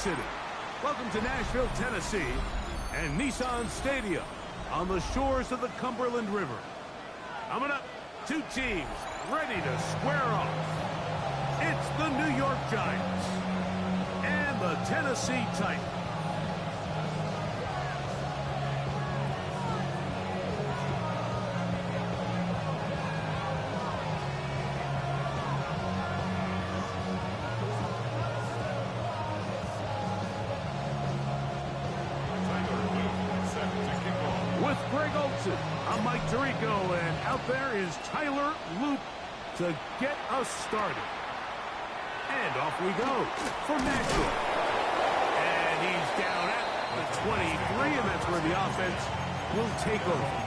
City. Welcome to Nashville, Tennessee, and Nissan Stadium on the shores of the Cumberland River. Coming up, two teams ready to square off. It's the New York Giants and the Tennessee Titans. I'm Mike Tirico, and out there is Tyler Loop to get us started. And off we go for Nashville. And he's down at the 23, and that's where the offense will take over.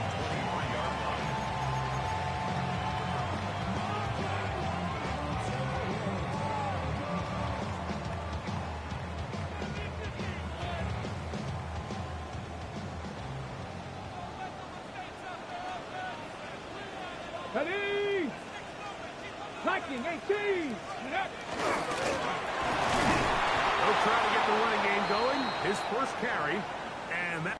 Ready! Striking 18! He'll try to get the running game going. His first carry, and that...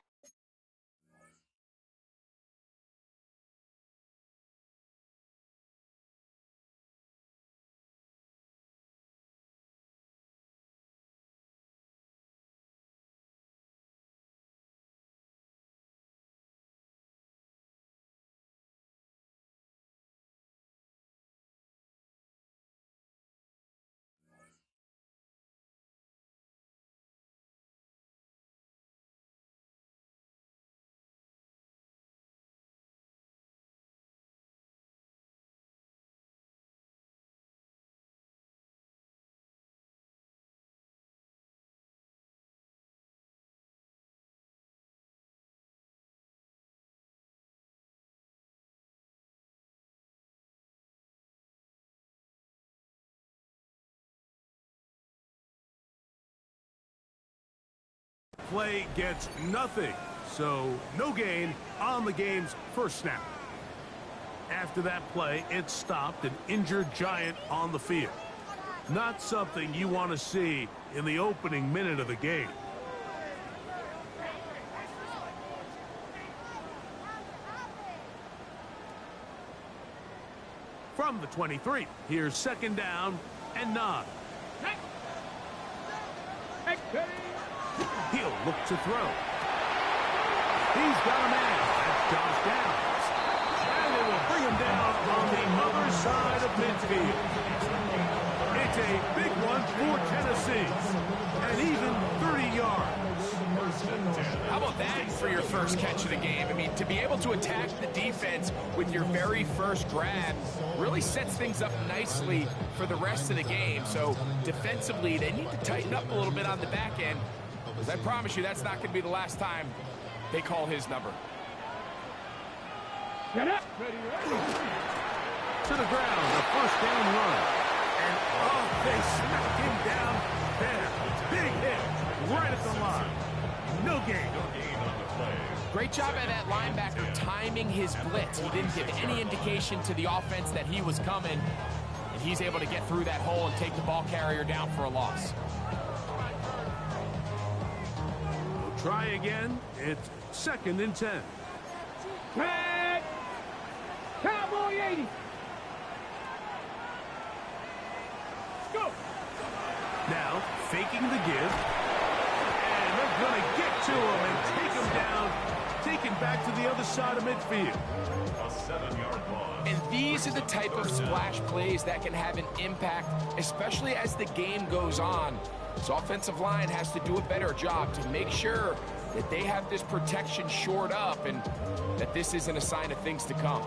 Play gets nothing, so no gain on the game's first snap. After that play, it stopped an injured Giant on the field. Not something you want to see in the opening minute of the game. From the 23, here's second down and 9. He'll look to throw. He's got a man. That's Josh Downs. And they will bring him down on the other side of midfield. It's a big one for Tennessee. And even 30 yards. How about that for your first catch of the game? I mean, to be able to attack the defense with your very first grab really sets things up nicely for the rest of the game. So defensively, they need to tighten up a little bit on the back end. Because I promise you, that's not going to be the last time they call his number. Get up! Ready. To the ground, the first down run. And, oh, they smack him down there. Big hit right at the line. No gain on the play. Great job by that linebacker timing his blitz. He didn't give any indication to the offense that he was coming. And he's able to get through that hole and take the ball carrier down for a loss. Try again. It's second and 10. Red! Cowboy 80! Let's go! Now, faking the give. And they're going to get to him and take him down. Taken back to the other side of midfield. A 7-yard loss. And these are the type of splash plays that can have an impact, especially as the game goes on. This offensive line has to do a better job to make sure that they have this protection shored up and that this isn't a sign of things to come.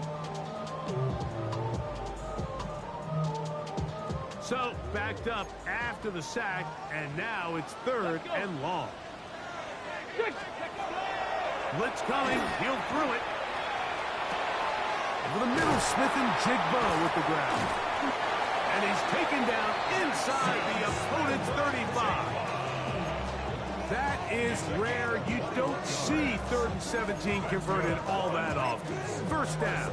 So, backed up after the sack, and now it's third and long. Blitz coming, he'll throw it. Over the middle, Smith and Jigbo with the ground. And he's taken down inside the opponent's 35. That is rare. You don't see 3rd and 17 converted all that often. First down.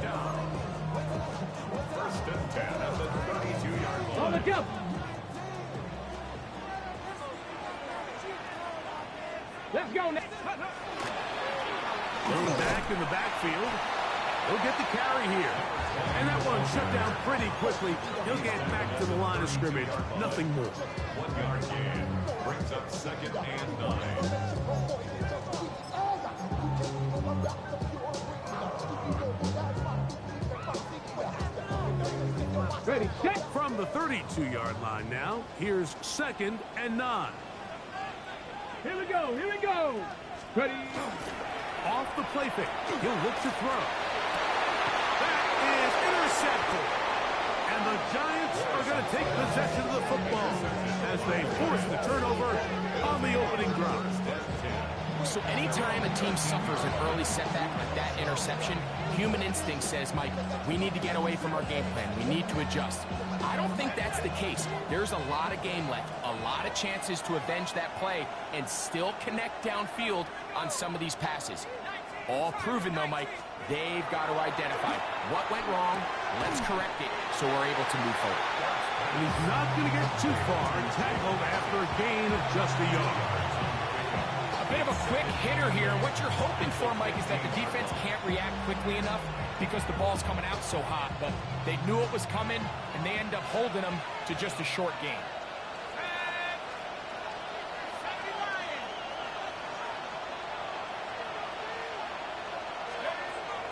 First and 10 at the 32-yard line. On the jump. Let's go now. Thrown back in the backfield. He'll get the carry here. And that one shut down pretty quickly. He'll get back to the line of scrimmage. Nothing more. 1 yard gain. Brings up 2nd and 9. Ready, set. From the 32-yard line now, here's 2nd and 9. Here we go, here we go. Ready. Off the play fake. He'll look to throw. That is intercepted. And the Giants are going to take possession of the football as they force the turnover on the opening drive. So anytime a team suffers an early setback like that interception, human instinct says, Mike, we need to get away from our game plan. We need to adjust. I don't think that's the case. There's a lot of game left, a lot of chances to avenge that play and still connect downfield on some of these passes. All proven, though, Mike, they've got to identify what went wrong, let's correct it so we're able to move forward. And he's not going to get too far and tackled after a gain of just a yard. Bit of a quick hitter here. What you're hoping for, Mike, is that the defense can't react quickly enough because the ball's coming out so hot. But they knew it was coming, and they end up holding them to just a short gain.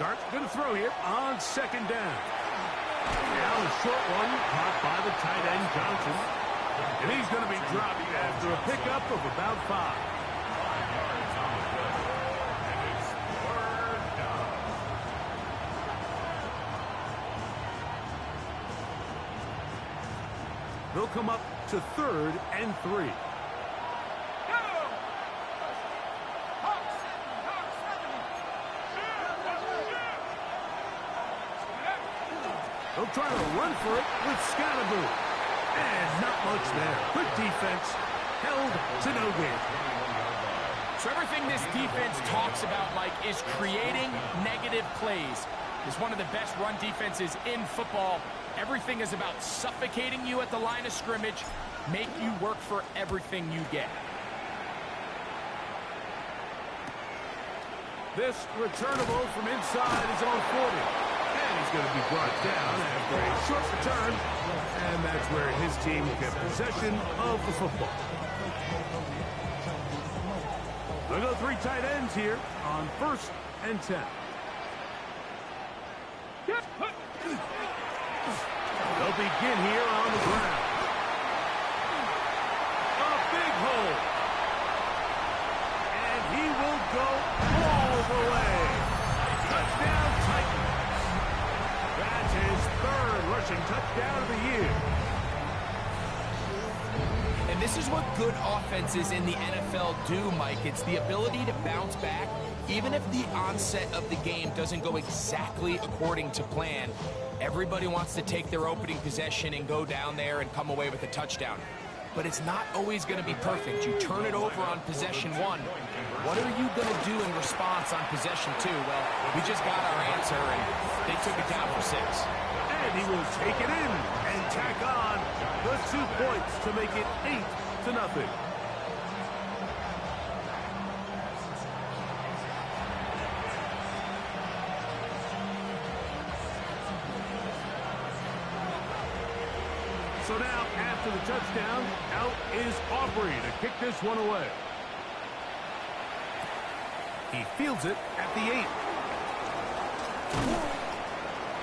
Dart's going to throw here on 2nd down. Now a short one caught by the tight end, Johnson. And he's going to be dropped after a pickup of about 5. They'll come up to 3rd and 3. They'll try to run for it with Scatterboo. And not much there. Good defense. Held to no gain. So everything this defense talks about, Mike, is creating negative plays. It's one of the best run defenses in football. Everything is about suffocating you at the line of scrimmage, make you work for everything you get. This returnable from inside his own 40. And he's going to be brought down after a short return. And that's where his team kept possession of the football. They'll go 3 tight ends here on 1st and 10. They'll begin here on the ground. A big hole. And he will go all the way. Touchdown Titans. That's his 3rd rushing touchdown of the year. And this is what good offenses in the NFL do, Mike. It's the ability to bounce back, even if the onset of the game doesn't go exactly according to plan. Everybody wants to take their opening possession and go down there and come away with a touchdown. But it's not always going to be perfect. You turn it over on possession 1. What are you going to do in response on possession 2? Well, we just got our answer, and they took it down for 6. And he will take it in and tack on the 2 points to make it 8-0. So now, after the touchdown, out is Aubrey to kick this one away. He fields it at the 8.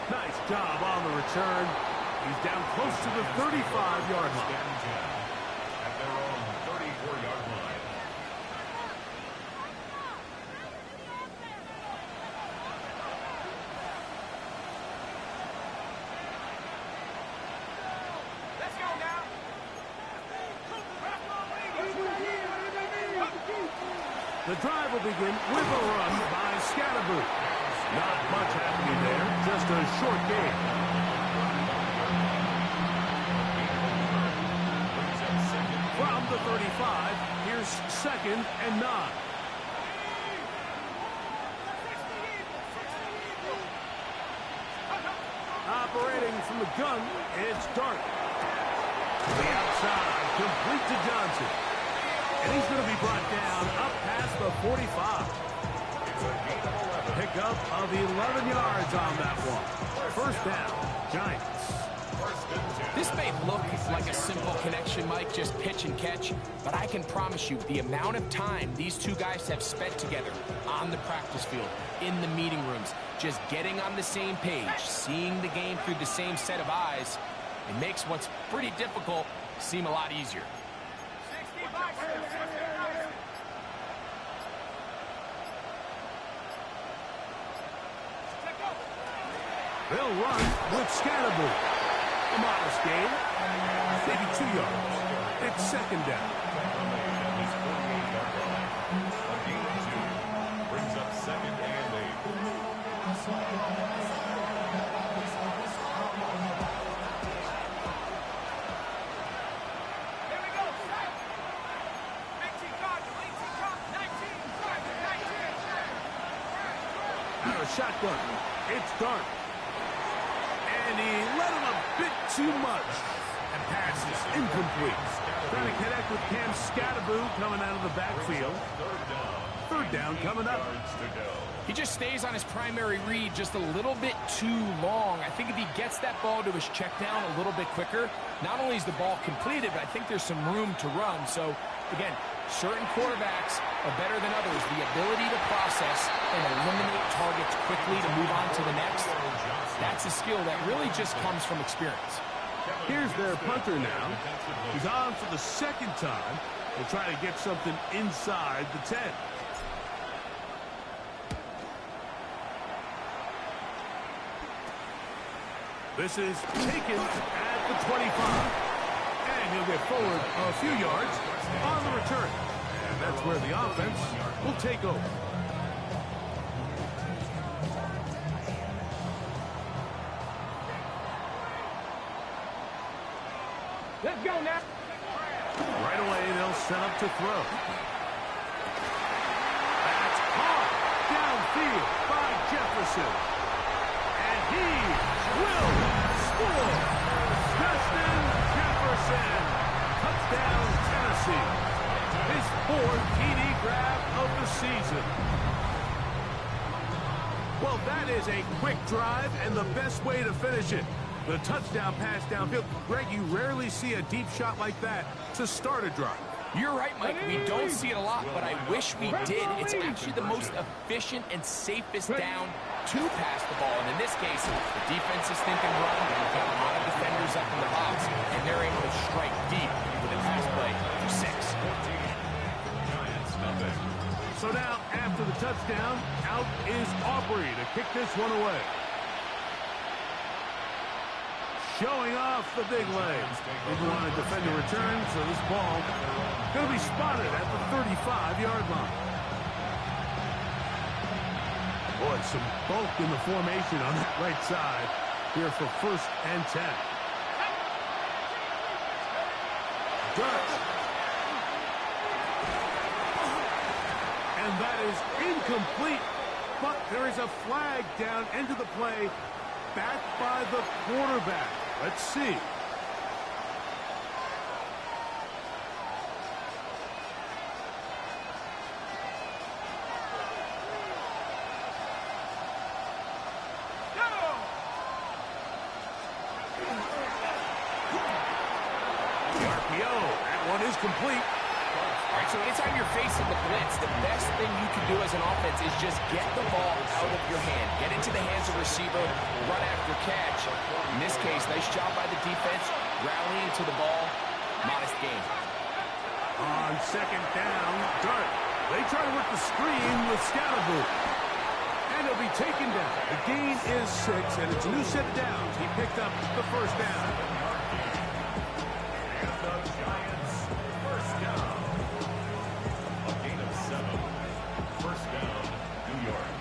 Nice job on the return. He's down close to the 35-yard line. At their own 34-yard line. The drive will begin with a run by Scatterboo. Not much happening there, just a short game. From the 35, here's 2nd and 9. Operating from the gun, it's Dart. To the outside, complete to Johnson. And he's going to be brought down up past 45. Pickup of 11 yards on that one. First down, Giants. This may look like a simple connection, Mike, just pitch and catch, but I can promise you the amount of time these two guys have spent together on the practice field, in the meeting rooms, just getting on the same page, seeing the game through the same set of eyes, it makes what's pretty difficult seem a lot easier. They'll run with Scatterboo. A modest gain, maybe 2 yards. It's second down. Brings up second and 8. Here we go. 19 cards. 19 Out of shotgun. It's Dart. And he let him a bit too much. And pass is incomplete. Trying to connect with Cam Scatterboo coming out of the backfield. Third down coming up. He just stays on his primary read just a little bit too long. I think if he gets that ball to his check down a little bit quicker, not only is the ball completed, but I think there's some room to run. So, again, certain quarterbacks are better than others. The ability to process and eliminate targets quickly to move on to the next, that's a skill that really just comes from experience. Here's their punter now. He's on for the second time. They'll try to get something inside the 10. This is taken at the 25. And he'll get forward a few yards on the return. And that's where the offense will take over. Let's go now. Right away, they'll set up to throw. That's caught downfield by Jefferson. And he will score. Justin Jefferson. Touchdown, Tennessee. His 4th TD grab of the season. Well, that is a quick drive and the best way to finish it. The touchdown pass downfield. Greg, you rarely see a deep shot like that to start a drive. You're right, Mike. We don't see it a lot, but I wish we did. It's actually the most efficient and safest down to pass the ball. And in this case, the defense is thinking run. They've got a lot of defenders up in the box, and they're able to strike deep with a pass play for 6. So now, after the touchdown, out is Aubrey to kick this one away. Showing off the big legs. Didn't want to defend the return, so this ball going to be spotted at the 35-yard line. Boy, some bulk in the formation on that right side here for 1st and 10. Dart. And that is incomplete, but there is a flag down into the play, backed by the quarterback. Let's see. The RPO, that one is complete. All right, so anytime you're facing the blitz, the best thing you can do as an offense is just get the ball out of your hand. Get into the hands of receiver, run after catch. In this case, nice job by the defense, rallying to the ball. Modest gain. On second down, Dart. They try to work the screen with Scatterboo. And he'll be taken down. The gain is 6, and it's a new set of downs. He picked up the first down. And the Giants, first down. A gain of 7. First down, New York.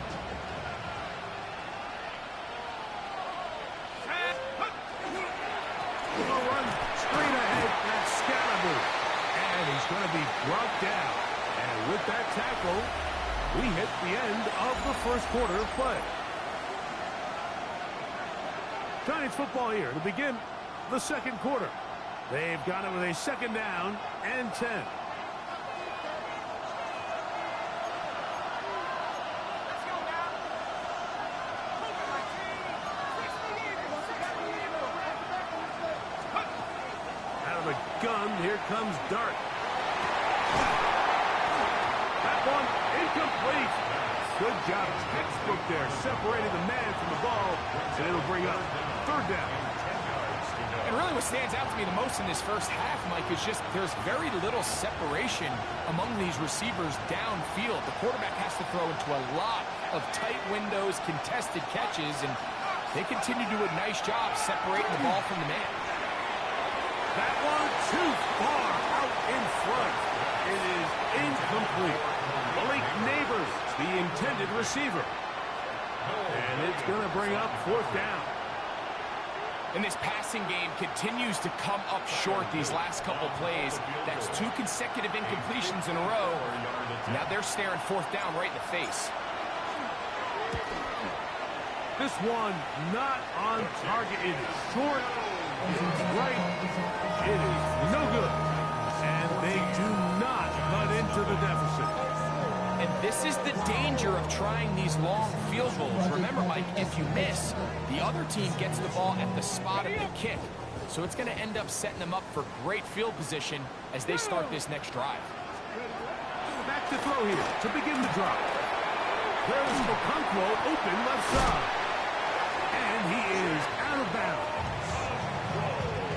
He'll run straight ahead. That's Scatterboo. And he's going to be brought down. And with that tackle, we hit the end of the first quarter of play. Giants football here to begin the second quarter. They've got it with a second down and 10. comes Dart. That one incomplete. Good job, textbook there, separating the man from the ball, and it'll bring up third down. And really what stands out to me the most in this first half, Mike, is just there's very little separation among these receivers downfield. The quarterback has to throw into a lot of tight windows, contested catches, and they continue to do a nice job separating the ball from the man. That one too far out in front. It is incomplete. Malik Neighbors, the intended receiver. And it's going to bring up fourth down. And this passing game continues to come up short these last couple plays. That's 2 consecutive incompletions in a row. Now they're staring fourth down right in the face. This one not on target. It is short. It is right. It is no good. And they do not cut into the deficit. And this is the danger of trying these long field goals. Remember, Mike, if you miss, the other team gets the ball at the spot of the kick. So it's going to end up setting them up for great field position as they start this next drive. Back to throw here to begin the drive. There's Okonkwo open left side. And he is out of bounds.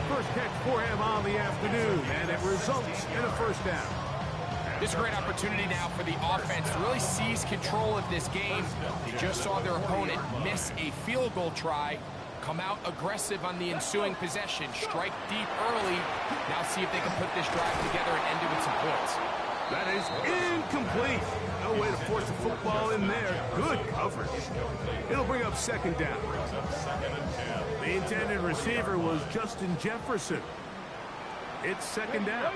First catch for him on the afternoon, and it results in a first down. This is a great opportunity now for the offense to really seize control of this game. They just saw their opponent miss a field goal try, come out aggressive on the ensuing possession, strike deep early. Now see if they can put this drive together and end it with some points. That is incomplete. No way to force the football in there. Good coverage. It'll bring up second down. The intended receiver was Justin Jefferson. It's second down.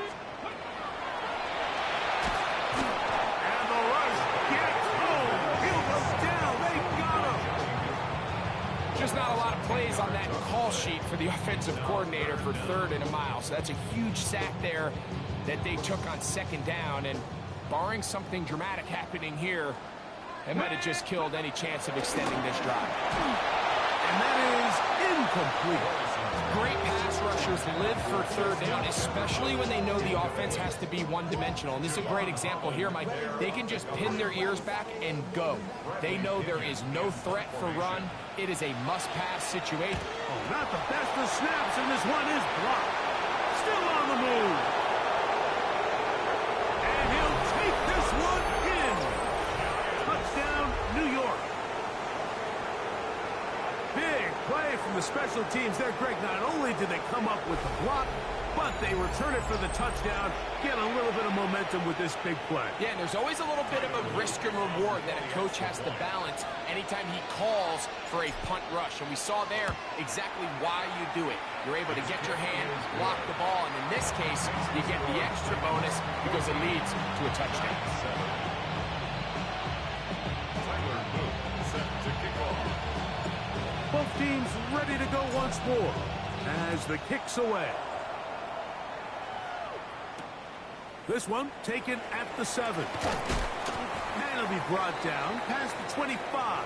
And the rush gets home. Hill goes down. They got him. Just not a lot of plays on that call sheet for the offensive coordinator for third and a mile. So that's a huge sack there that they took on second down. And barring something dramatic happening here, that might have just killed any chance of extending this drive. And that is incomplete. Great pass rushers live for third down, especially when they know the offense has to be one-dimensional. And this is a great example here, Mike. They can just pin their ears back and go. They know there is no threat for run. It is a must-pass situation. Oh, not the best of snaps, and this one is blocked. Still on the move. And he'll take this one in. Touchdown, New York. Big play from the special teams there, Greg. Not only did they come up with the block, but they return it for the touchdown, get a little bit of momentum with this big play. Yeah, and there's always a little bit of a risk and reward that a coach has to balance anytime he calls for a punt rush. And we saw there exactly why you do it. You're able to get your hand, block the ball, and in this case, you get the extra bonus because it leads to a touchdown. Both teams ready to go once more as the kick's away. This one taken at the 7. And it'll be brought down past the 25.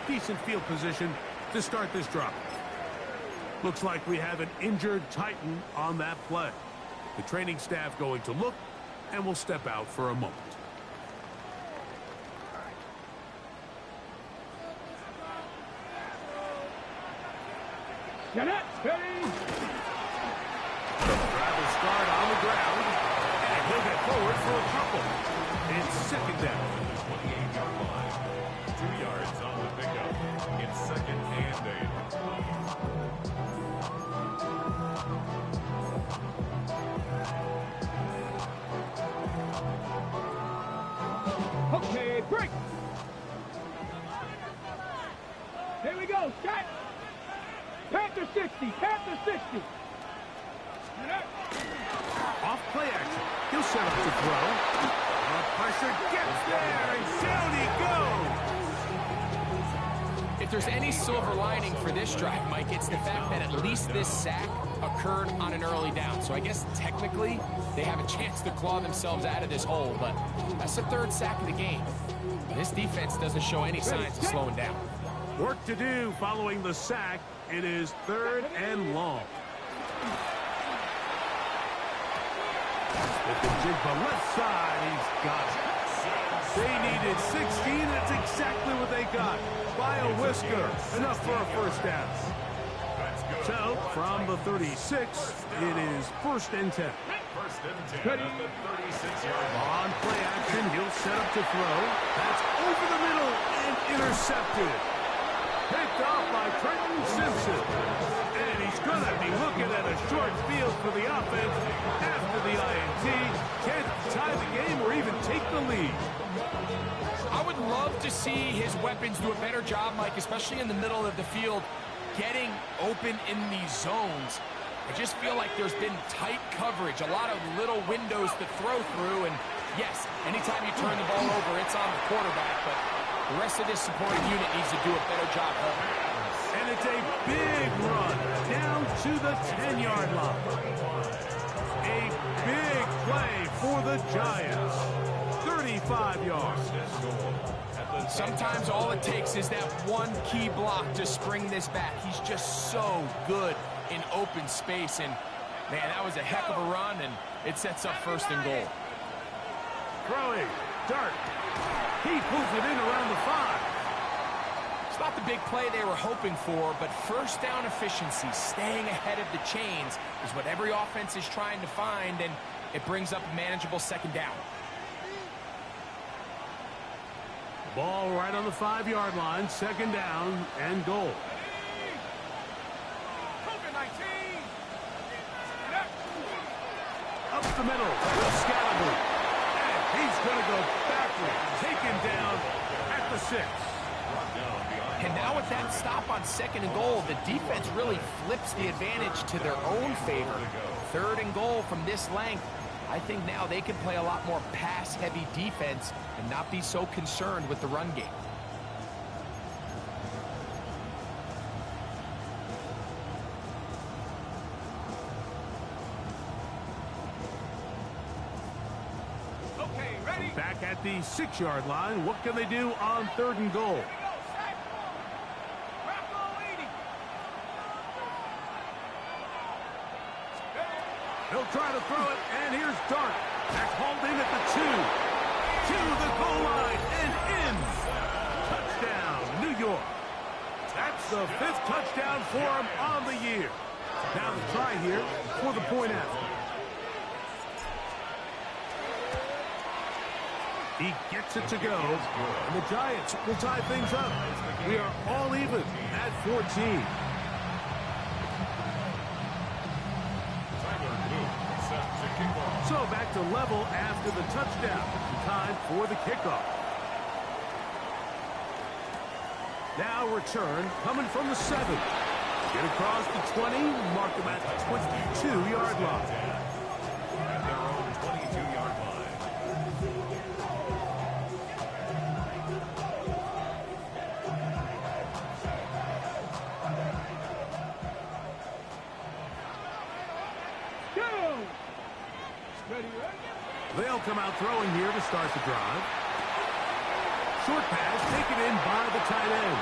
Decent field position to start this drive. Looks like we have an injured Titan on that play. The training staff going to look, and we'll step out for a moment. Get it, steady. Drive will start on the ground, and he'll get forward for a couple. It's second down. 28-yard line. 2 yards on the pickup. It's second and 8. Okay, break. Here we go, Scott. Panther 60, Panther 60. Off play action. He'll set up to throw. Pressure gets there, and down he goes. If there's any silver lining for this drive, Mike, it's the fact that at least this sack occurred on an early down. So I guess technically they have a chance to claw themselves out of this hole, but that's the third sack of the game. This defense doesn't show any signs of slowing down. Work to do following the sack. It is third and long. With the jigba left side, he's got it. They needed 16. That's exactly what they got. By a whisker. Enough for a first down. So, from the 36, it is 1st and 10. First and 10 at the 36-yard line. On play action, he'll set up to throw. That's over the middle and intercepted. Picked off by Trenton Simpson. And he's going to be looking at a short field for the offense after the INT. Can't tie the game or even take the lead. I would love to see his weapons do a better job, Mike, especially in the middle of the field, getting open in these zones. I just feel like there's been tight coverage, a lot of little windows to throw through, and yes, anytime you turn the ball over, it's on the quarterback, but the rest of this supporting unit needs to do a better job holding. And it's a big run down to the 10-yard line. A big play for the Giants. 35 yards. Sometimes all it takes is that one key block to spring this back. He's just so good in open space, and man, that was a heck of a run, and it sets up 1st and goal. Throwing, dart. He pulls it in around the 5. It's not the big play they were hoping for, but first down efficiency, staying ahead of the chains, is what every offense is trying to find, and it brings up a manageable 2nd down. Ball right on the 5-yard line, 2nd down and goal. Up the middle, Scalaboo. And he's going to go backwards, taken down at the 6. And now with that stop on 2nd and goal, the defense really flips the advantage to their own favor. 3rd and goal from this length. I think now they can play a lot more pass-heavy defense and not be so concerned with the run game. Okay, ready? Back at the 6-yard line, what can they do on 3rd and goal? He'll try to throw it, and here's Dart. That's hauled in at the 2. To the goal line, and in. Touchdown, New York. That's the 5th touchdown for him on the year. Now the try here for the point after. He gets it to go, and the Giants will tie things up. We are all even at 14. So back to level after the touchdown. Time for the kickoff. Now return coming from the 7. Get across the 20, mark them at the 22-yard line. At their own 22-yard line. Go! Ready, ready? They'll come out throwing here to start the drive. Short pass taken in by the tight end.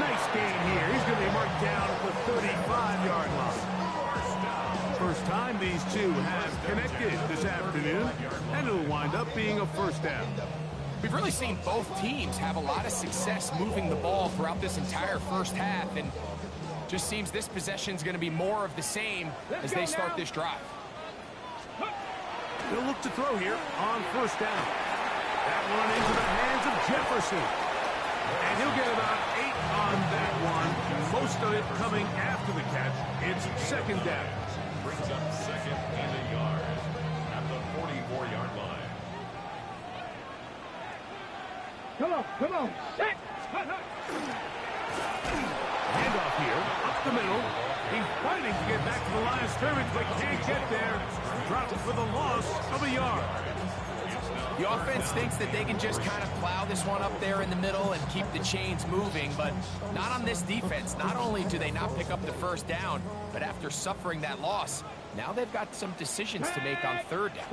Nice gain here. He's going to be marked down at the 35-yard line. First time these two have connected this afternoon, and it'll wind up being a 1st down. We've really seen both teams have a lot of success moving the ball throughout this entire 1st half, and just seems this possession's going to be more of the same as they start this drive. They'll look to throw here on 1st down. That one into the hands of Jefferson. And he'll get about 8 on that one. Most of it coming after the catch. It's 2nd down. Brings up 2nd and a yard at the 44-yard line. Come on. Set. Handoff here, up the middle. He's fighting to get back to the line of scrimmage, but can't get there. Dropped for the loss of a yard. The offense thinks that they can just kind of plow this one up there in the middle and keep the chains moving, but not on this defense. Not only do they not pick up the 1st down, but after suffering that loss, now they've got some decisions to make on 3rd down.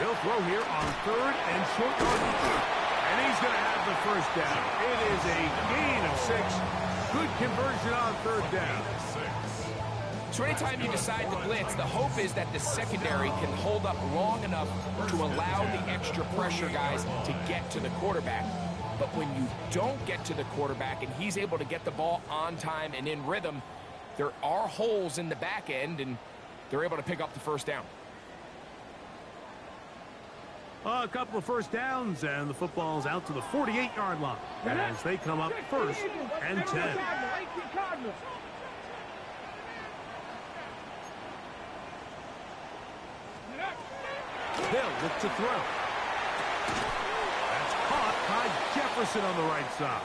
He'll throw here on 3rd and short yardage. And he's going to have the 1st down. It is a gain of 6. Good conversion on 3rd down. So anytime you decide to blitz, the hope is that the secondary can hold up long enough to allow the extra pressure guys to get to the quarterback. But when you don't get to the quarterback and he's able to get the ball on time and in rhythm, there are holes in the back end, and they're able to pick up the first down. A couple of first downs, and the football's out to the 48-yard line as they come up first and 10. They'll look to throw. That's caught by Jefferson on the right side.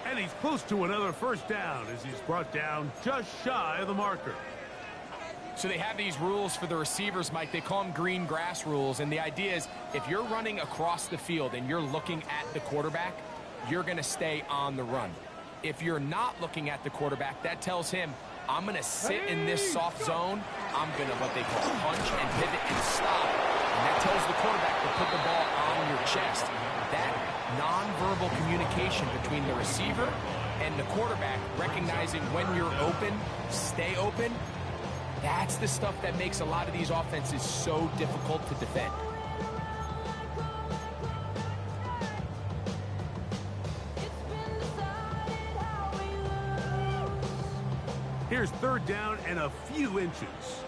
And he's close to another first down as he's brought down just shy of the marker. So they have these rules for the receivers, Mike. They call them green grass rules. And the idea is if you're running across the field and you're looking at the quarterback, you're going to stay on the run. If you're not looking at the quarterback, that tells him, I'm going to sit in this soft zone. I'm going to what they call punch and pivot and stop. And that tells the quarterback to put the ball on your chest. That nonverbal communication between the receiver and the quarterback, recognizing when you're open, stay open, that's the stuff that makes a lot of these offenses so difficult to defend. Here's third down and a few inches.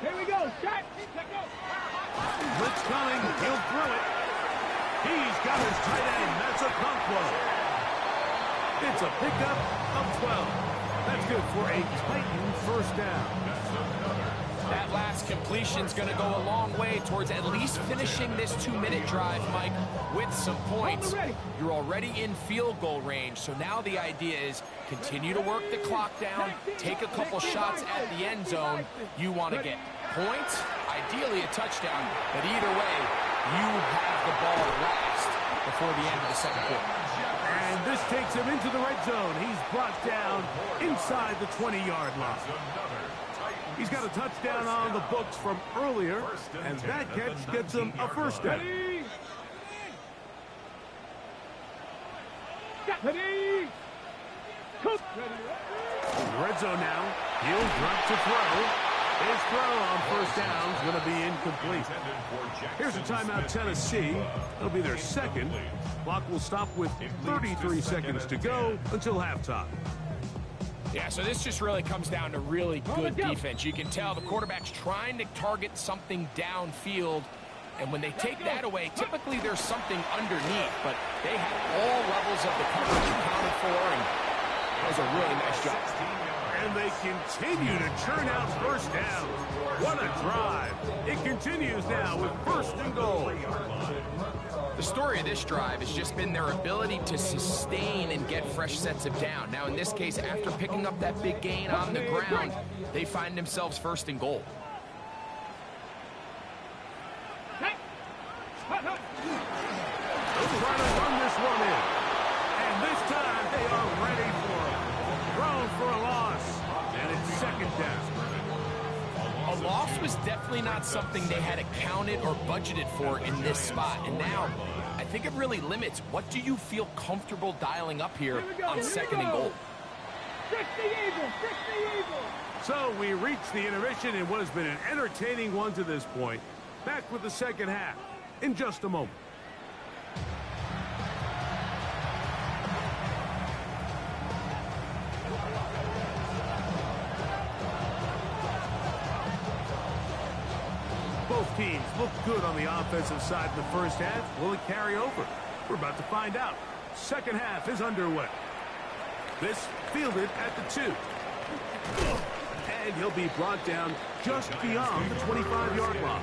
Here we go. Shot. Blitz coming. He'll throw it. He's got his tight end. That's a Conquo. It's a pickup of 12. That's good for a Titan first down. That last completion's going to go a long way towards at least finishing this 2-minute drive, Mike, with some points. You're already in field goal range, so now the idea is continue to work the clock down, take a couple shots at the end zone. You want to get points, ideally a touchdown, but either way, you have the ball last before the end of the second quarter. And this takes him into the red zone. He's brought down inside the 20-yard line. He's got a touchdown on the books from earlier, and that catch gets him a first down. Red zone now. He'll drop to throw. His throw on first down is going to be incomplete. Here's a timeout, Tennessee. It'll be their second. Clock will stop with 33 seconds to go until halftime. Yeah, so this just really comes down to really good defense. You can tell the quarterback's trying to target something downfield, and when they take that away, typically there's something underneath, but they have all levels of the coverage accounted for, and that was a really nice job. And they continue to churn out first downs. What a drive. It continues now with first and goal. The story of this drive has just been their ability to sustain and get fresh sets of down. Now, in this case, after picking up that big gain on the ground, they find themselves first and goal. They're trying to run this one in. And this time, they are ready for it. Thrown for a loss. And it's second down. A loss was definitely not something they had accounted or budgeted for in this spot. And now, I think it really limits what do you feel comfortable dialing up here on second and goal. So we reach the intermission in what has been an entertaining one to this point. Back with the second half in just a moment. Both teams look good on the offensive side in the first half. Will it carry over? We're about to find out. Second half is underway. This fielded at the 2. And he'll be brought down just beyond the 25-yard line.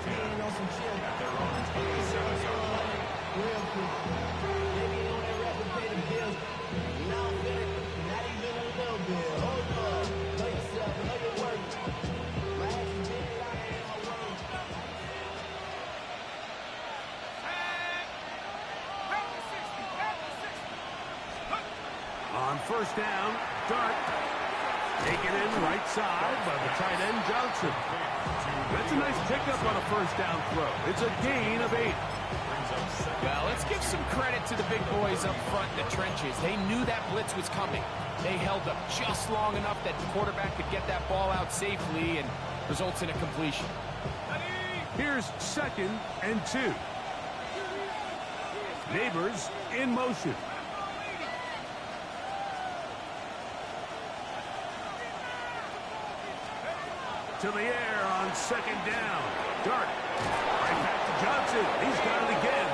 On first down, Dart taken in right side by the tight end Johnson. That's a nice pickup on a first down throw. It's a gain of 8. Well, let's give some credit to the big boys up front in the trenches. They knew that blitz was coming. They held up just long enough that the quarterback could get that ball out safely and results in a completion. Here's 2nd and 2. Neighbors in motion. To the air on 2nd down. Dart. Right back to Johnson. He's got it again.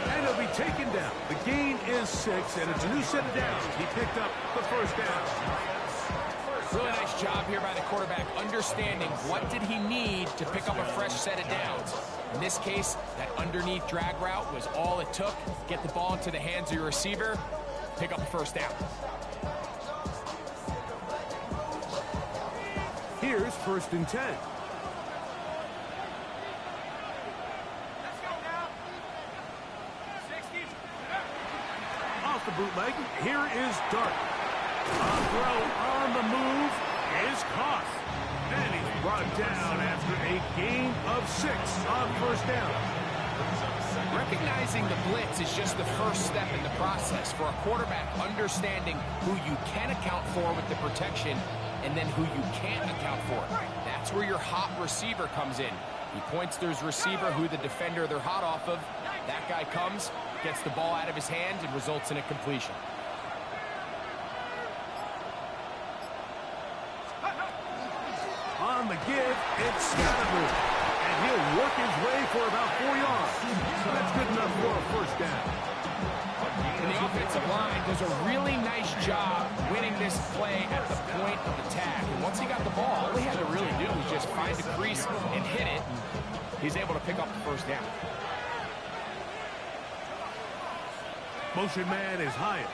And he'll be taken down. The gain is 6, and it's a new set of downs. He picked up the first down. Really nice job here by the quarterback, understanding what did he need to pick up a fresh set of downs. In this case, that underneath drag route was all it took. Get the ball into the hands of your receiver, pick up a first down. Here's 1st and 10. Off the bootleg, here is Dart. A throw on the move is caught. And he's brought down after a gain of 6 on 1st down. Recognizing the blitz is just the first step in the process for a quarterback, understanding who you can account for with the protection and then who you can't account for. That's where your hot receiver comes in. He points to his receiver, who the defender they're hot off of. That guy comes, gets the ball out of his hand, and results in a completion. On the give, it's Scattergood. And he'll work his way for about 4 yards. So that's good enough for a first down. And the offensive line does a really nice job winning this play at the point of attack. And once he got the ball, all he had to really do was just find the crease and hit it. He's able to pick up the first down. Motion man is Hyatt.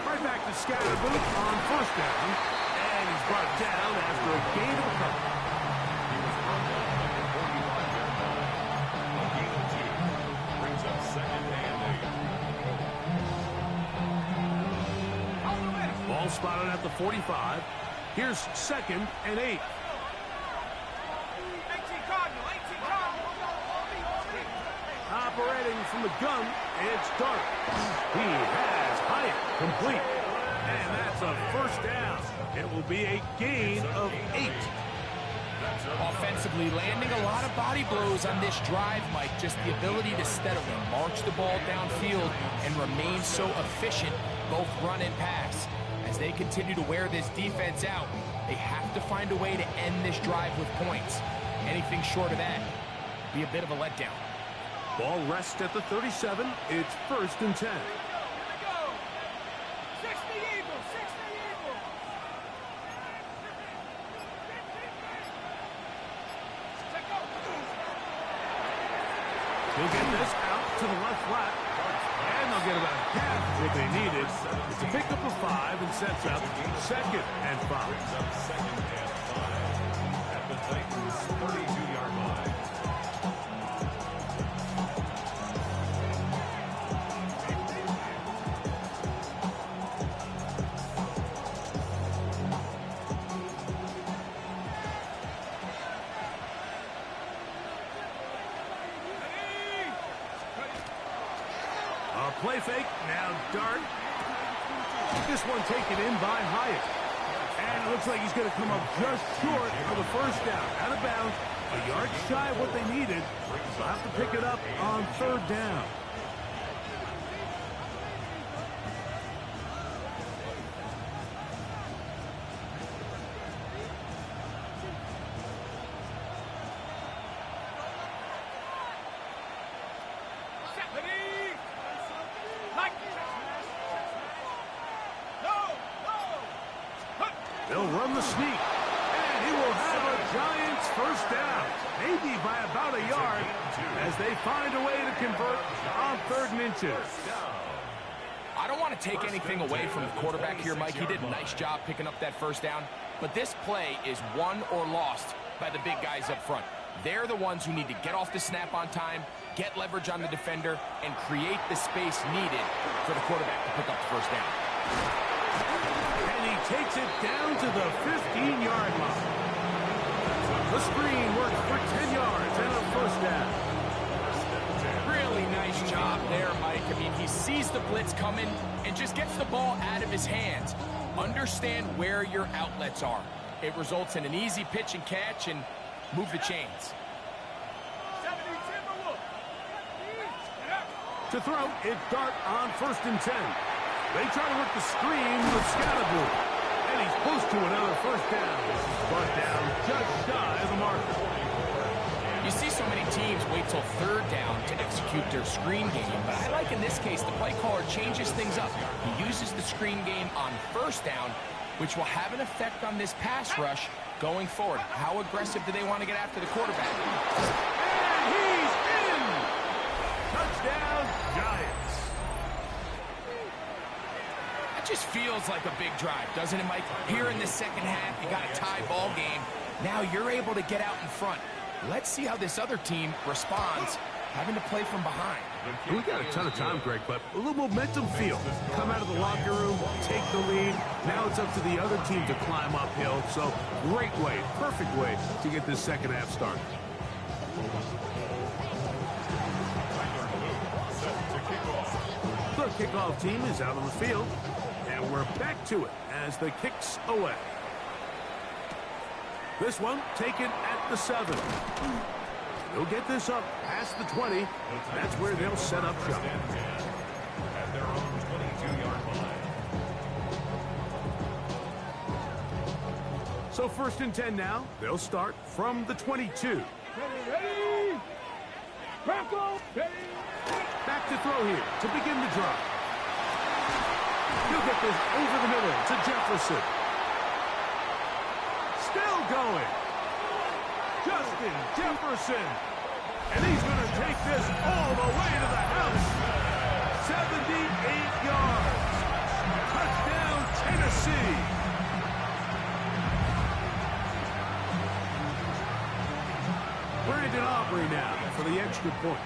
Right back to Scattergood on 1st down. And he's brought down after a gain of a couple. He was brought down at the 45-yard line. A gain of 2 brings up 2nd and 8. Ball spotted at the 45. Here's 2nd and 8. Operating from the gun, it's Dart. He has Hyatt complete. And that's a first down. It will be a gain of 8. Offensively, landing a lot of body blows on this drive, Mike. Just the ability to steadily march the ball downfield and remain so efficient, both run and pass. As they continue to wear this defense out, they have to find a way to end this drive with points. Anything short of that would be a bit of a letdown. Ball rests at the 37. It's 1st and 10. He'll get this out to the left flat. And they'll get about half what they needed to pick up a 5 and sets up 2nd and 5. At the Titans' 32-yard line. A play fake, now Dart. This one taken in by Hyatt. And it looks like he's going to come up just short of the first down. Out of bounds, a yard shy of what they needed. They'll have to pick it up on 3rd down. They'll run the sneak, and he will have a Giants first down, maybe by about a yard, as they find a way to convert on 3rd and inches. I don't want to take anything away from the quarterback here, Mike. He did a nice job picking up that first down, but this play is won or lost by the big guys up front. They're the ones who need to get off the snap on time, get leverage on the defender, and create the space needed for the quarterback to pick up the first down. And he takes it down to the 15-yard line. works for 10 yards and a first down. Really nice job there, Mike. I mean, he sees the blitz coming and just gets the ball out of his hands. Understand where your outlets are. It results in an easy pitch and catch and move the chains. To throw, it's Dart on 1st and 10. They try to work the screen with Scatterboard. And he's close to another first down. Brought down just shy of the marker. You see so many teams wait till 3rd down to execute their screen game, but I like in this case the play caller changes things up. He uses the screen game on 1st down, which will have an effect on this pass rush going forward. How aggressive do they want to get after the quarterback? And he's in! Touchdown, Giants. That just feels like a big drive, doesn't it, Mike? Here in the second half, you got a tie ball game. Now you're able to get out in front. Let's see how this other team responds, having to play from behind. We got a ton of time, Greg, but a little momentum feel. Come out of the locker room, take the lead. Now it's up to the other team to climb uphill. So great way, perfect way to get this second half started. The kickoff team is out on the field, and we're back to it as the kick's away. This one taken at the 7. They'll get this up past the 20. That's where they'll set up shop. At their own 22-yard line. So 1st and 10 now. They'll start from the 22. Ready! Bronco! Ready! Back to throw here to begin the drive. He'll get this over the middle to Jefferson. Still going. Justin Jefferson. And he's going to take this all the way to the house. 78 yards. Touchdown, Tennessee. Brandon Aubrey now for the extra point.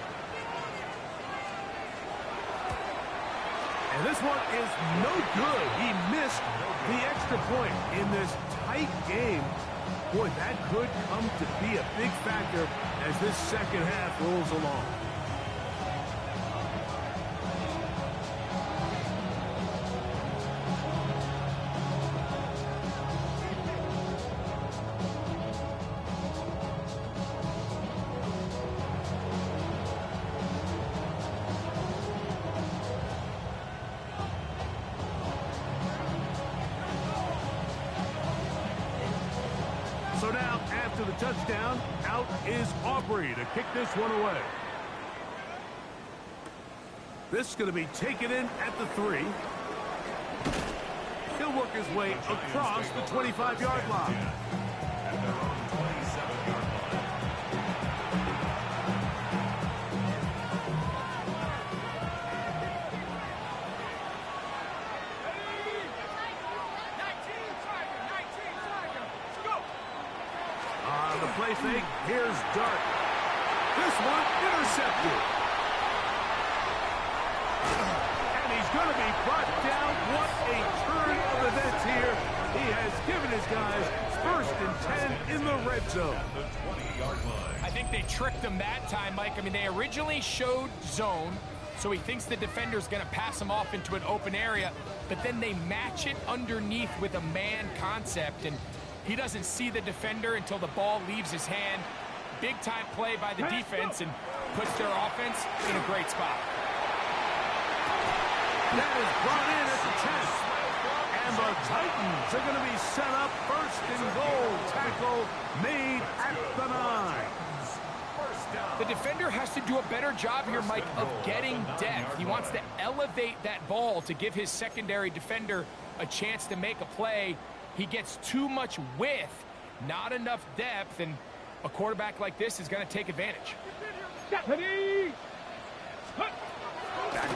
And this one is no good. He missed the extra point in this tight game. Boy, that could come to be a big factor as this second half rolls along. So now, after the touchdown, out is Aubrey to kick this one away. This is going to be taken in at the 3. He'll work his way across the 25-yard line. At their own 27-yard line. On the play fake, here's Dart. This one intercepted. And he's going to be brought down. What a turn of events here. He has given his guys 1st and 10 in the red zone. The 20-yard line. I think they tricked him that time, Mike. I mean, they originally showed zone, so he thinks the defender's going to pass him off into an open area, but then they match it underneath with a man concept, and he doesn't see the defender until the ball leaves his hand. Big-time play by the defense and puts their offense in a great spot. That is brought in at the 10. And the Titans are going to be set up 1st and goal. Tackle made at the 9. The defender has to do a better job here, Mike, of getting depth. He wants to elevate that ball to give his secondary defender a chance to make a play. He gets too much width, not enough depth, and a quarterback like this is going to take advantage. Back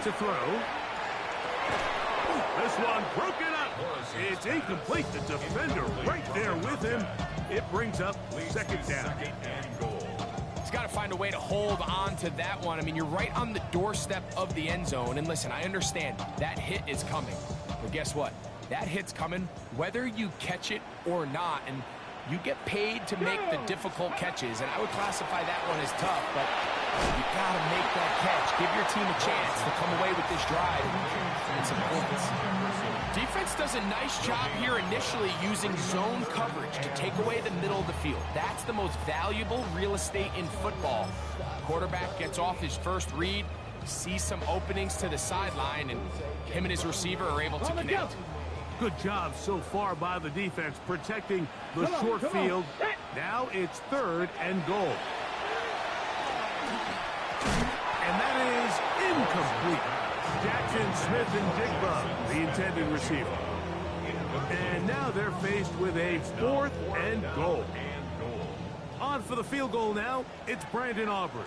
to throw. This one broken up. It's incomplete. The defender right there with him. It brings up 2nd down. He's got to find a way to hold on to that one. I mean, you're right on the doorstep of the end zone. And listen, I understand that hit is coming. But guess what? That hit's coming whether you catch it or not. And You get paid to make the difficult catches, and I would classify that one as tough, but you got to make that catch. Give your team a chance to come away with this drive and some points. Defense does a nice job here initially using zone coverage to take away the middle of the field. That's the most valuable real estate in football. Quarterback gets off his first read, sees some openings to the sideline, and him and his receiver are able to connect. Good job so far by the defense protecting the short field. Now it's 3rd and goal. And that is incomplete. Jackson Smith and Digba, the intended receiver. And now they're faced with a 4th and goal. On for the field goal now, it's Brandon Aubrey.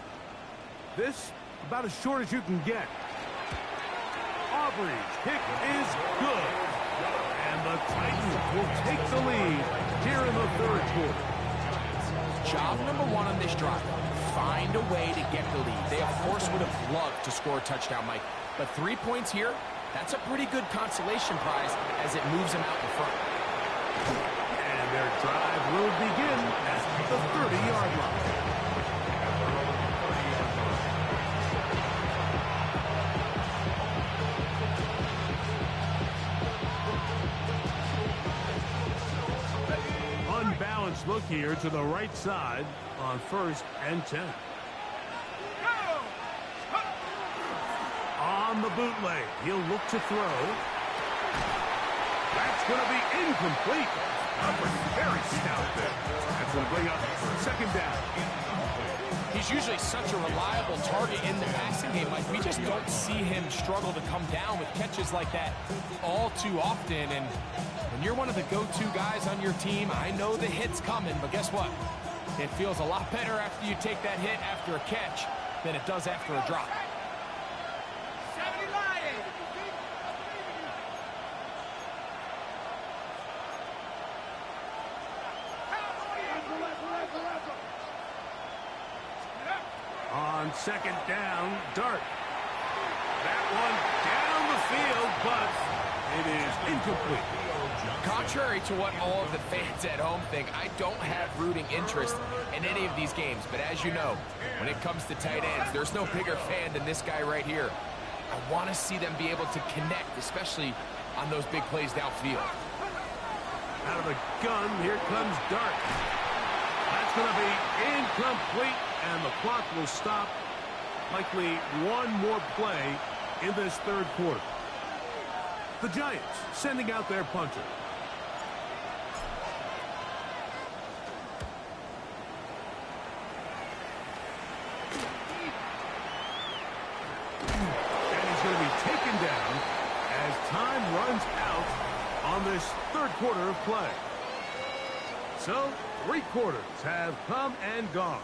This about as short as you can get. Aubrey's kick is good. And the Titans will take the lead here in the 3rd quarter. Job number 1 on this drive, find a way to get the lead. They, of course, would have loved to score a touchdown, Mike. But 3 points here, that's a pretty good consolation prize as it moves them out in front. And their drive will begin at the 30-yard line. Unbalanced look here to the right side on 1st and 10. On the bootleg, he'll look to throw. That's going to be incomplete. Very stout there. That's going to bring up 2nd down. He's usually such a reliable target in the passing game, Mike. We just don't see him struggle to come down with catches like that all too often. And when you're one of the go-to guys on your team, I know the hit's coming, but guess what? It feels a lot better after you take that hit after a catch than it does after a drop. On 2nd down, Dart. That one down the field, but it is incomplete. Contrary to what all of the fans at home think, I don't have rooting interest in any of these games. But as you know, when it comes to tight ends, there's no bigger fan than this guy right here. I want to see them be able to connect, especially on those big plays downfield. Out of the gun, here comes Dart. That's going to be incomplete, and the clock will stop. Likely one more play in this 3rd quarter. The Giants sending out their punter. And he's going to be taken down as time runs out on this 3rd quarter of play. So, 3 quarters have come and gone.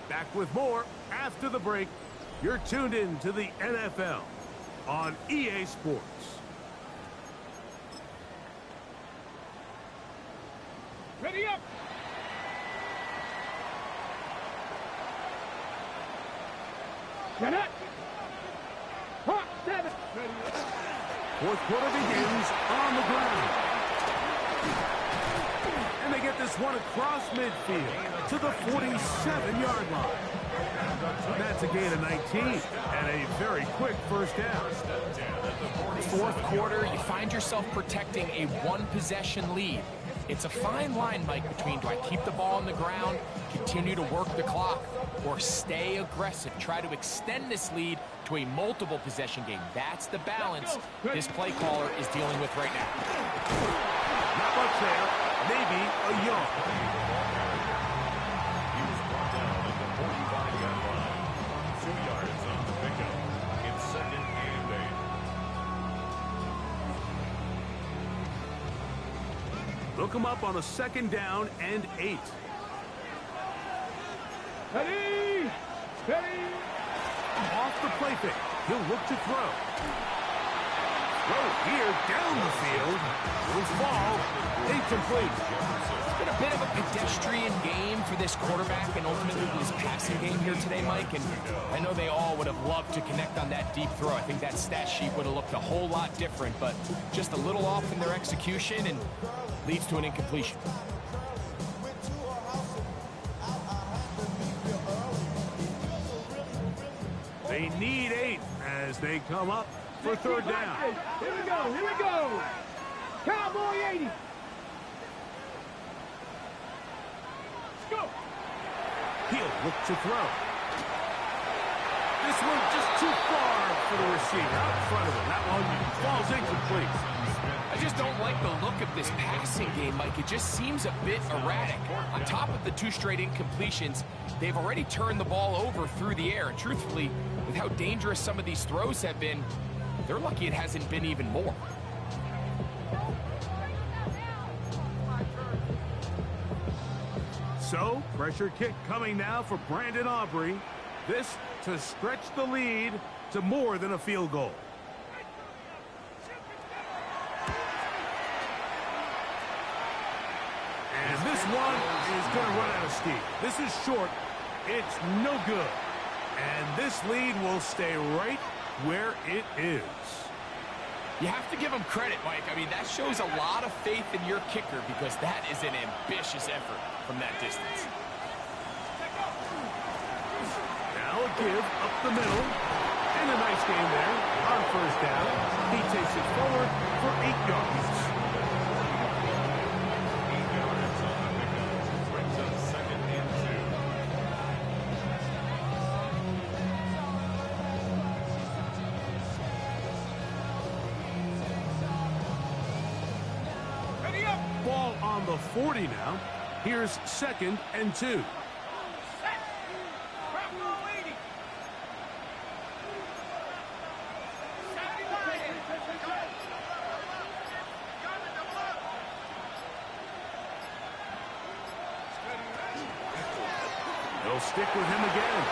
Back with more after the break. You're tuned in to the NFL on EA Sports. Ready up! Get it! Hot 7! 4th quarter begins on the ground. And they get this one across midfield to the 47-yard line. That's a gain of 19 and a very quick 1st down. 4th quarter, you find yourself protecting a 1-possession lead. It's a fine line, Mike, between do I keep the ball on the ground, continue to work the clock, or stay aggressive, try to extend this lead to a multiple possession game. That's the balance this play caller is dealing with right now. Not much there, maybe a yard. He was brought down at the 45-yard line. 2 yards on the pickup. It's 2nd and 8. Look him up on a 2nd down and 8. Ready! Ready! Off the play fake. He'll look to throw. Throw here down the field. Will fall. Incomplete. It's been a bit of a pedestrian game for this quarterback and ultimately his passing game here today, Mike. And I know they all would have loved to connect on that deep throw. I think that stat sheet would have looked a whole lot different, but just a little off in their execution and leads to an incompletion. They need 8 as they come up for third down. Here we go, here we go. Cowboy 80. Let's go. He'll look to throw. This one just too far for the receiver. Out in front of him. That one falls incomplete. I just don't like the look of this passing game, Mike. It just seems a bit erratic. On top of the 2 straight incompletions, they've already turned the ball over through the air. And truthfully, with how dangerous some of these throws have been, they're lucky it hasn't been even more. So, pressure kick coming now for Brandon Aubrey. This to stretch the lead to more than a field goal. And this one is going to run out of steam. This is short. It's no good. And this lead will stay right where it is. You have to give him credit, Mike. I mean, that shows a lot of faith in your kicker because that is an ambitious effort from that distance. Now a give up the middle. And a nice game there on first down. He takes it forward for 8 yards. 8 yards on the pickup. Brings up 2nd and 2. Ready up. Ball on the 40 now. Here's 2nd and 2. They'll stick with him again.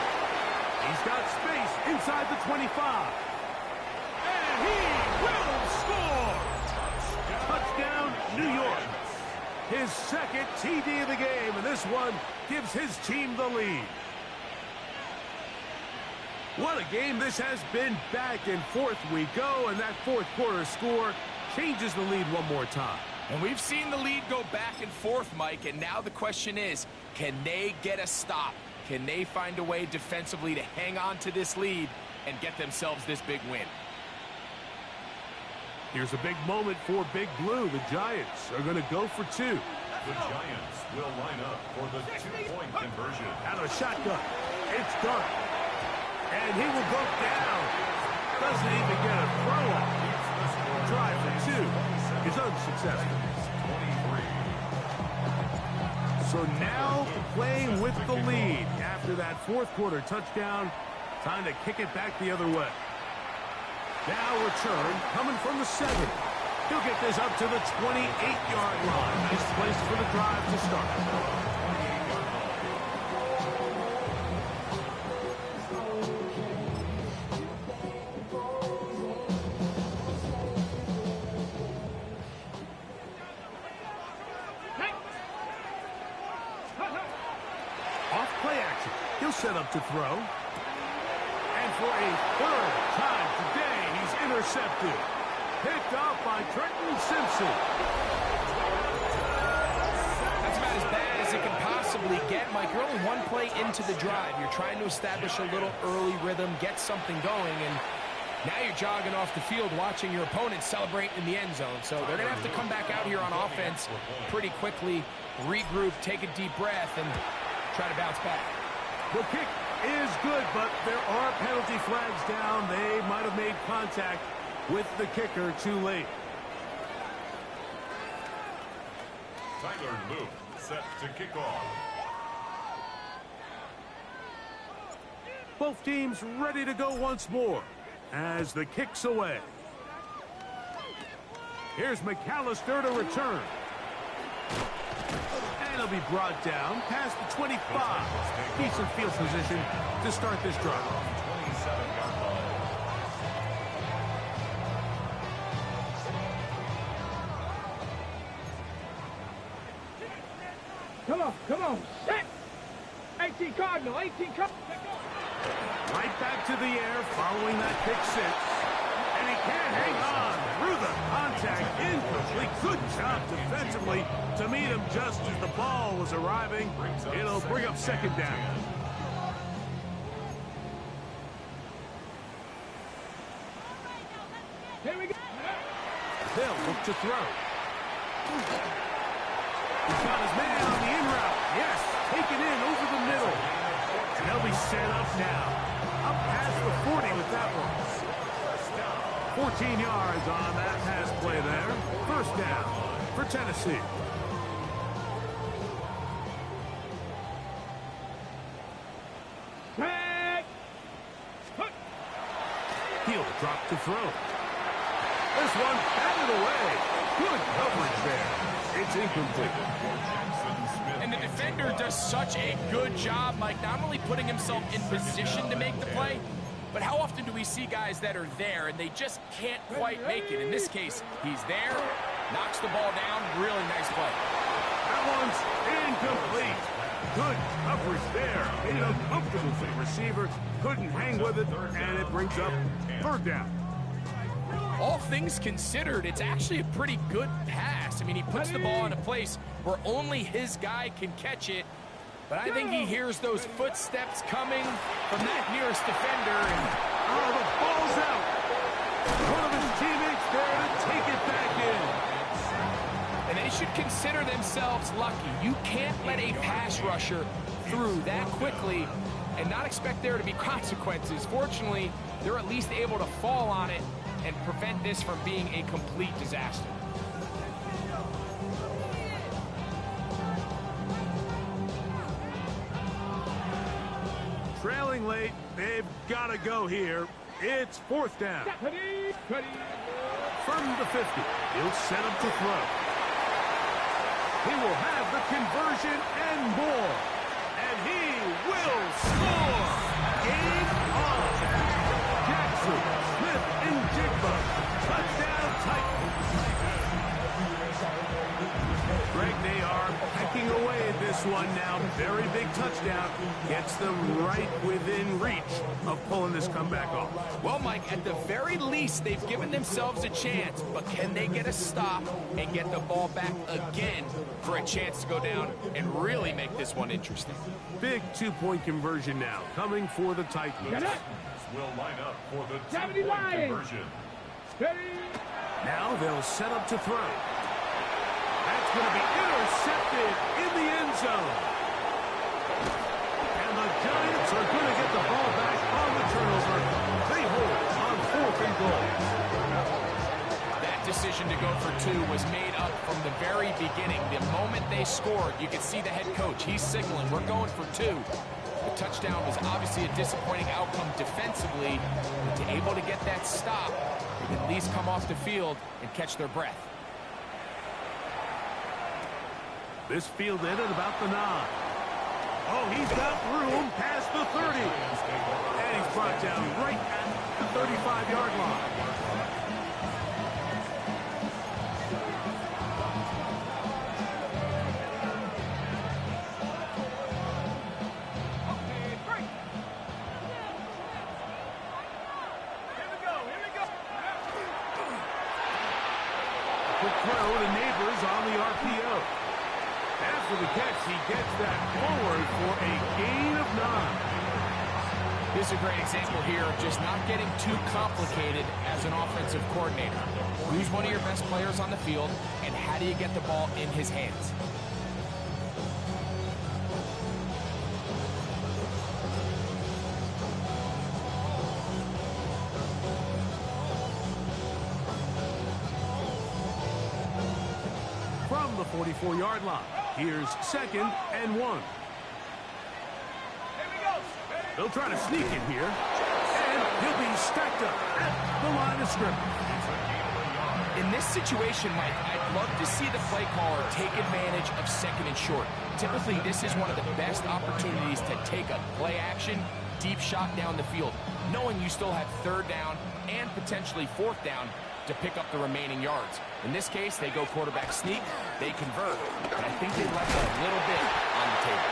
He's got space inside the 25. And he will score! Touchdown, New York. His 2nd TD of the game, and this one gives his team the lead. What a game this has been. Back and forth we go, and that 4th quarter score changes the lead one more time. And we've seen the lead go back and forth, Mike, and now the question is, can they get a stop? Can they find a way defensively to hang on to this lead and get themselves this big win? Here's a big moment for Big Blue. The Giants are going to go for 2. The Giants will line up for the 2-point conversion. Out of shotgun. It's done. And he will go down. Doesn't even get a throw off. Try for 2 is unsuccessful. 23. So now playing with the lead after that 4th quarter touchdown. Time to kick it back the other way. Now return coming from the 7. He'll get this up to the 28-yard line. Nice place for the drive to start. Off play action. He'll set up to throw. And for a 3rd time today, he's intercepted. Picked off by Trenton Simpson. That's about as bad as it can possibly get, Mike. You're only 1 play into the drive. You're trying to establish a little early rhythm, get something going, and now you're jogging off the field watching your opponent celebrate in the end zone. So they're going to have to come back out here on offense pretty quickly, regroup, take a deep breath, and try to bounce back. The kick is good, but there are penalty flags down. They might have made contact with the kicker too late. Tyler Luke set to kick off. Both teams ready to go once more as the kick's away. Here's McAllister to return. And he'll be brought down past the 25. Decent field position to start this drive. 27-yard line. Come on, set. 18 Cardinal, 18 Cardinal. Right back to the air following that pick 6. And he can't hang on through the contact. Incomplete. Good job defensively to meet him just as the ball was arriving. It'll bring up 2nd down. to throw. He's got his man on the in route. Yes, taken in over the middle. And they'll be set up now. Up past the 40 with that one. 14 yards on that pass play there. First down for Tennessee. He'll drop to throw. This one batted away. Good coverage there. It's incomplete. And the defender does such a good job, Mike, not only putting himself in position to make the play, but how often do we see guys that are there and they just can't quite make it? In this case, he's there, knocks the ball down, really nice play. That one's incomplete. Good coverage there. Made it uncomfortable for the receiver. Couldn't hang with it, and it brings up third down. All things considered, it's actually a pretty good pass. I mean, he puts the ball in a place where only his guy can catch it. But I think he hears those footsteps coming from that nearest defender. And oh, the ball's out. One of his teammates there to take it back in. And they should consider themselves lucky. You can't let a pass rusher through that quickly and not expect there to be consequences. Fortunately, they're at least able to fall on it and prevent this from being a complete disaster. Trailing late, they've got to go here. It's fourth down. From the 50, he'll set up to throw. He will have the conversion and more. And he will score. Game on. Jackson, Smith, and Jigba. Touchdown Titans. Greg, they are pecking away at this one now. Very big touchdown. Gets them right within reach of pulling this comeback off. Well, Mike, at the very least, they've given themselves a chance. But can they get a stop and get the ball back again for a chance to go down and really make this one interesting? Big two-point conversion now coming for the Titans. Will line up for the two-point conversion. Now they'll set up to throw. That's going to be intercepted in the end zone. And the Giants are going to get the ball back on the turnover. They hold on 4th and goal. That decision to go for 2 was made up from the very beginning. The moment they scored, you could see the head coach. He's signaling, we're going for 2. The touchdown was obviously a disappointing outcome defensively, but to able to get that stop, they can at least come off the field and catch their breath. This fielded at about the 9. Oh, he's got room past the 30. And he's brought down right at the 35-yard line. Quick throw to Neighbors on the RPO. After the catch, he gets that forward for a gain of 9. This is a great example here of just not getting too complicated as an offensive coordinator. Who's one of your best players on the field, and how do you get the ball in his hands? From the 44-yard line, here's 2nd and 1. They'll try to sneak in here, and he'll be stacked up at the line of scrimmage. In this situation, Mike, I'd love to see the play caller take advantage of 2nd and short. Typically, this is one of the best opportunities to take a play action, deep shot down the field, knowing you still have 3rd down and potentially 4th down to pick up the remaining yards. In this case, they go quarterback sneak, they convert, but I think they left a little bit on the table.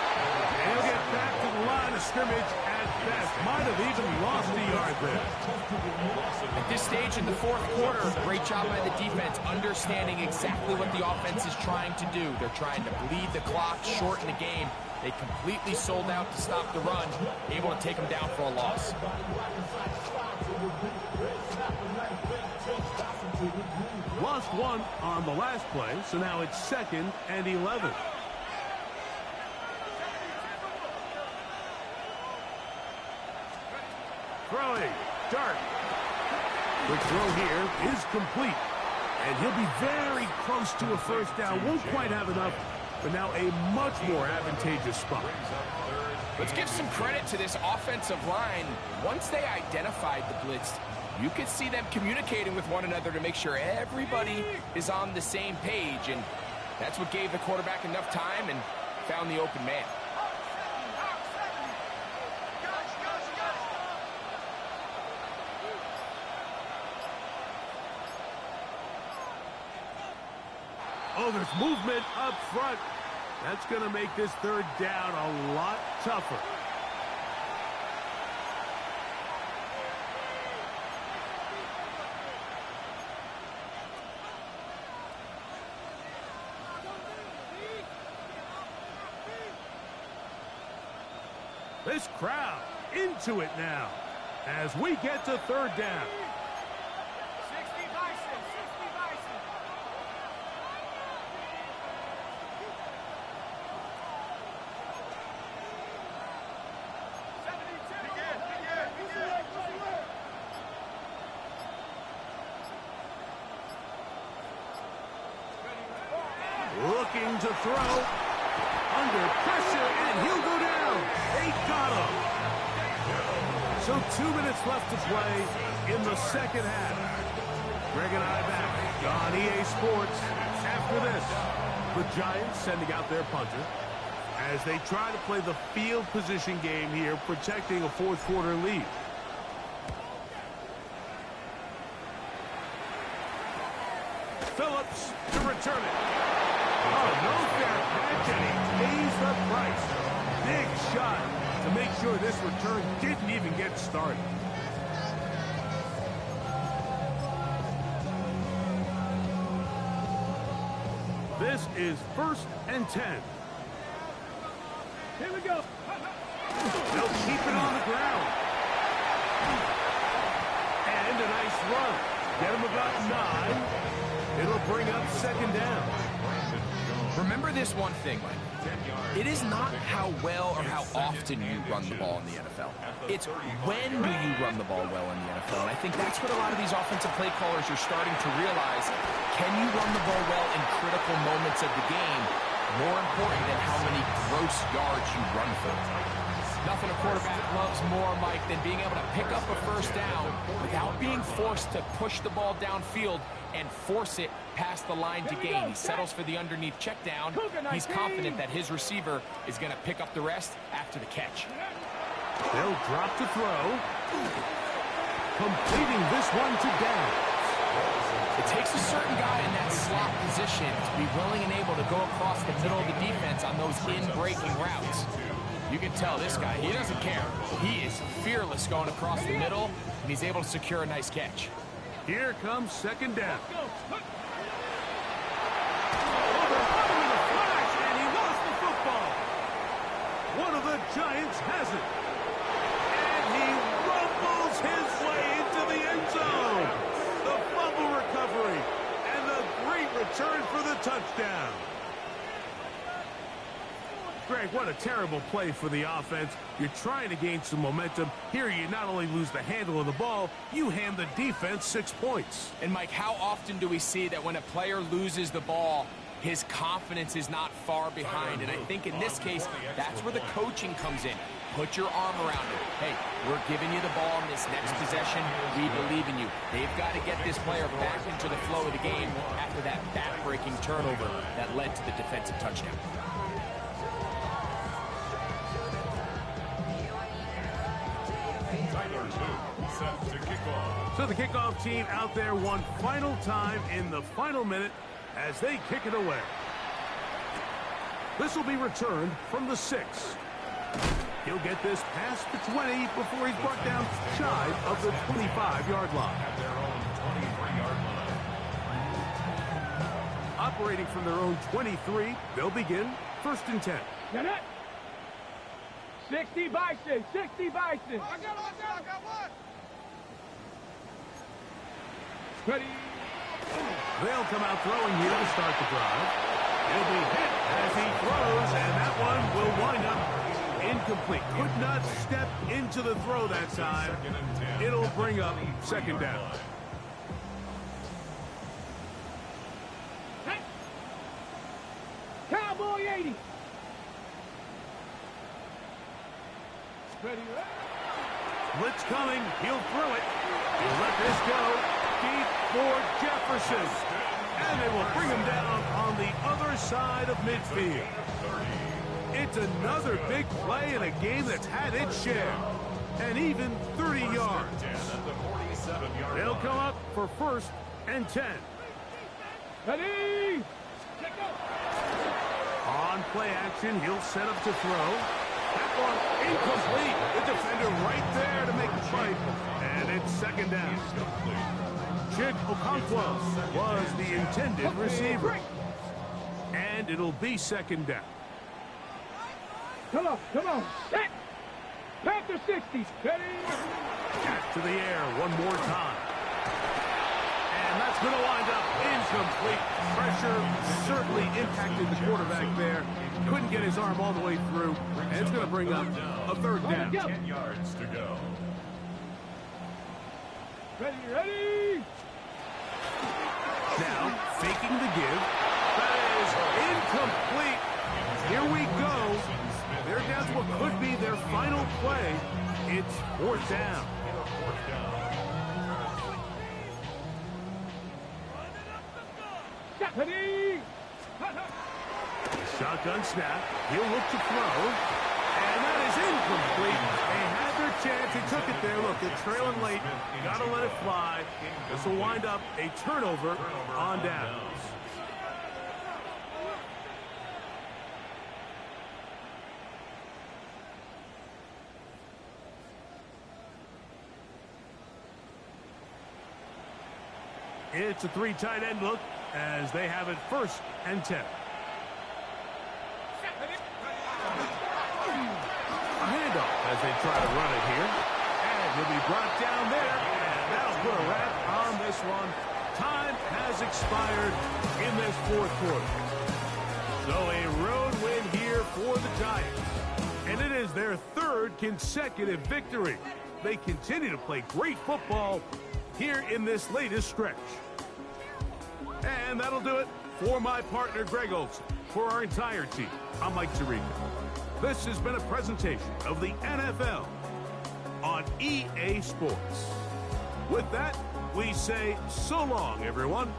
They'll get back to the line of scrimmage at best. Might have even lost a yard there. At this stage in the 4th quarter, great job by the defense understanding exactly what the offense is trying to do. They're trying to bleed the clock, shorten the game. They completely sold out to stop the run, able to take them down for a loss. Lost one on the last play, so now it's 2nd and 11. Throwing. Dart. Quick throw here is complete. And he'll be very close to a first down. Won't quite have enough, but now a much more advantageous spot. Let's give some credit to this offensive line. Once they identified the blitz, you could see them communicating with one another to make sure everybody is on the same page. And that's what gave the quarterback enough time and found the open man. Oh, there's movement up front. That's going to make this 3rd down a lot tougher. This crowd into it now as we get to 3rd down. Looking to throw. Under pressure, and he'll go down. They got him. So 2 minutes left to play in the 2nd half. Greg and I back on EA Sports after this. The Giants sending out their punter as they try to play the field position game here, protecting a 4th quarter lead. Phillips to return it. Oh, no fair catch, and he pays the price. Big shot to make sure this return didn't even get started. This is 1st and 10. Here we go. They'll keep it on the ground. And a nice run. Get him about 9. It'll bring up 2nd down. Remember this one thing, Mike. It is not how well or how often you run the ball in the NFL. It's when do you run the ball well in the NFL. And I think that's what a lot of these offensive play callers are starting to realize. Can you run the ball well in critical moments of the game? More important than how many gross yards you run for. Nothing a quarterback loves more, Mike, than being able to pick up a first down without being forced to push the ball downfield and force it past the line to gain. He settles for the underneath check down. He's confident that his receiver is going to pick up the rest after the catch. They'll drop to throw. Completing this one to down. It takes a certain guy in that slot position to be willing and able to go across the middle of the defense on those in-breaking routes. You can tell this guy, he doesn't care. He is fearless going across the middle, and he's able to secure a nice catch. Here comes 2nd down. And he lost the football. One of the Giants has it. And he rumbles his way into the end zone. The fumble recovery and the great return for the touchdown. Greg, what a terrible play for the offense. You're trying to gain some momentum. Here you not only lose the handle of the ball, you hand the defense 6 points. And Mike, how often do we see that when a player loses the ball, his confidence is not far behind? And I think in this case, that's where the coaching comes in. Put your arm around it. Hey, we're giving you the ball in this next possession. We believe in you. They've got to get this player back into the flow of the game after that back-breaking turnover that led to the defensive touchdown. So the kickoff team out there one final time in the final minute as they kick it away. This will be returned from the 6. He'll get this past the 20 before he's brought down shy of the 25-yard line. Operating from their own 23, they'll begin 1st and 10. Got it. 60 Bison, 60 Bison. I got one. Ready. They'll come out throwing here to start the drive. He'll be hit as he throws, and that one will wind up incomplete. Could not step into the throw that time. It'll bring up second down. Hey. Cowboy 80. Ready, ready. Blitz coming. He'll throw it. He'll let this go deep for Jefferson. And they will bring him down on the other side of midfield. It's another big play in a game that's had its share. And even 30 yards. They'll come up for 1st and 10. Ready. On play action, he'll set up to throw. That one incomplete. The defender right there to make the fight. And it's second down. Chig Okonkwo was the intended receiver. And it'll be second down. Come on, come on. Set. Panther 60. Ready. Back to the air one more time. And that's going to wind up incomplete. Pressure certainly impacted the quarterback there. Couldn't get his arm all the way through. And it's going to bring up a third down. 10 yards to go. Ready, ready. Now, faking the give. That is incomplete. Here we go. They're down to what could be their final play. It's 4th down. Ready. Shotgun snap. He'll look to throw. And that is incomplete. They had their chance. They took it there. Look, they're trailing late. Got to let it fly. This will wind up a turnover on downs. It's a 3 tight end look as they have it 1st and 10. A handoff as they try to run it here. And he'll be brought down there. And that'll put a wrap on this one. Time has expired in this 4th quarter. So a road win here for the Giants. And it is their 3rd consecutive victory. They continue to play great football here in this latest stretch. And that'll do it for my partner, Greg Olson. For our entire team, I'm Mike Tirico. This has been a presentation of the NFL on EA Sports. With that, we say so long, everyone.